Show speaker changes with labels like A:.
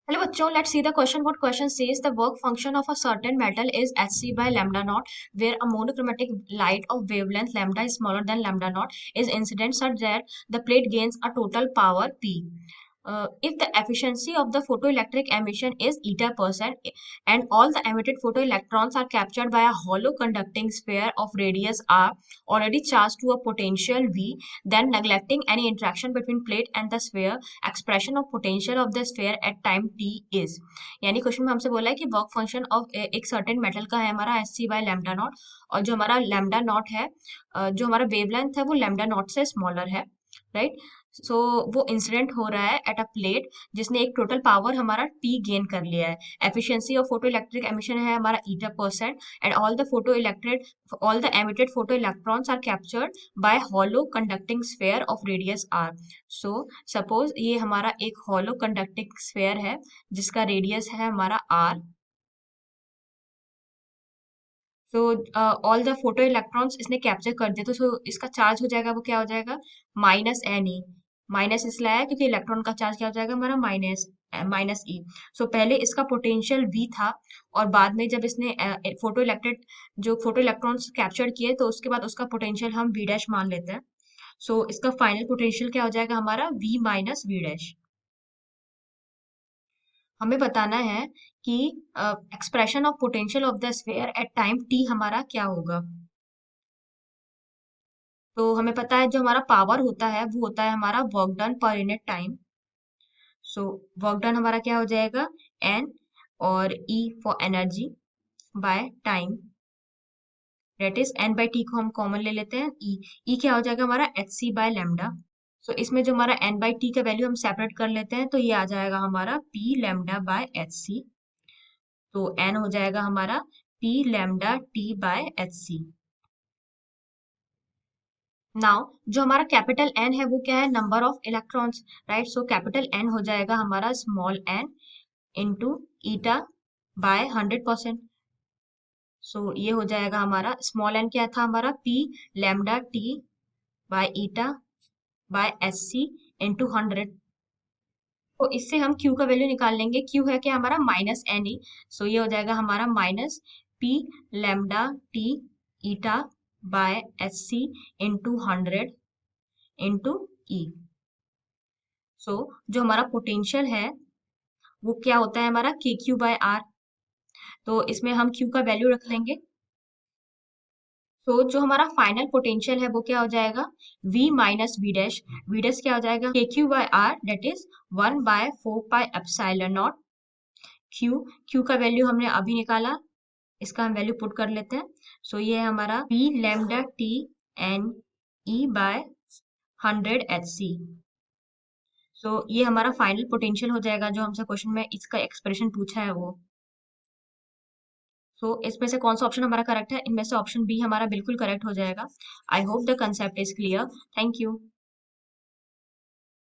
A: Hello बच्चों, let's see the question. What question says the work function of a certain metal is hc by lambda naught, where a monochromatic light of wavelength lambda is smaller than lambda naught is incident such that the plate gains a total power P. If the efficiency of the photoelectric emission is eta% and all the emitted photoelectrons are captured by a hollow conducting sphere of radius r already charged to a potential V, then neglecting any interaction between plate and the sphere, expression of potential of the sphere at time t is. यानी question में हमसे बोला है कि work function of एक certain metal का है हमारा S C by lambda naught, और जो हमारा लैम्डा नॉट है, जो हमारा वेवलेंथ है वो लैम्डा नॉट से स्मॉलर है, राइट। सो वो इंसिडेंट हो रहा है एट अ प्लेट जिसने एक टोटल पावर हमारा टी गेन कर लिया है। Efficiency of photo electric emission है हमारा eta% and all the emitted photo electrons are captured by hollow conducting sphere of radius R. So suppose ये हमारा एक हॉलो कंडक्टिंग स्फेयर है जिसका रेडियस है हमारा आर। तो ऑल द फोटो इलेक्ट्रॉन्स इसने कैप्चर कर दिया, तो इसका चार्ज हो जाएगा, वो क्या हो जाएगा, माइनस एन ई। माइनस इसलिए आया क्योंकि इलेक्ट्रॉन का चार्ज क्या हो जाएगा हमारा माइनस ई। सो पहले इसका पोटेंशियल वी था, और बाद में जब इसने फोटो इलेक्ट्रॉन्स कैप्चर किए तो उसके बाद उसका पोटेंशियल हम वी डैश मान लेते हैं। सो इसका फाइनल पोटेंशियल क्या हो जाएगा हमारा वी माइनस वी डैश। हमें बताना है कि expression of potential of the sphere at time T हमारा क्या होगा। तो हमें पता है जो हमारा पावर होता है वो होता है हमारा work done per unit time. So work done हमारा क्या हो जाएगा, एन, और E for energy by time, that is N by T को हम कॉमन ले लेते हैं, ई क्या हो जाएगा हमारा H C by lambda. So इसमें जो हमारा एन बाई टी का वैल्यू हम सेपरेट कर लेते हैं, तो ये आ जाएगा हमारा P lambda by H C. तो एन हो जाएगा हमारा P lambda T by H C. Now जो हमारा कैपिटल एन है वो क्या है, number of electrons, right. So capital N हो जाएगा हमारा small N into eta by 100%। So ये हो जाएगा हमारा स्मॉल एन क्या था हमारा P lambda T by eta by S C into 100। तो इससे हम Q का वैल्यू निकाल लेंगे। Q है क्या हमारा माइनस एन ई। सो ये हो जाएगा हमारा minus P lambda T eta by S C into 100 into E. So जो हमारा पोटेंशियल है वो क्या होता है हमारा के क्यू बाय आर। तो इसमें हम Q का वैल्यू रख लेंगे। तो जो हमारा फाइनल पोटेंशियल है वो क्या हो जाएगा, V minus V dash. V dash क्या हो जाएगा K Q by R, that is 1/4 pi epsilon naught Q. Q का वैल्यू हमने अभी निकाला, इसका हम वैल्यू पुट कर लेते हैं। सो ये है हमारा P lambda T N E by 100 HC। So ये हमारा फाइनल पोटेंशियल हो जाएगा जो हमसे क्वेश्चन में इसका एक्सप्रेशन पूछा है वो। सो इसमें से कौन सा ऑप्शन हमारा करेक्ट है, इनमें से ऑप्शन बी हमारा बिल्कुल करेक्ट हो जाएगा। I hope the concept is clear. Thank you.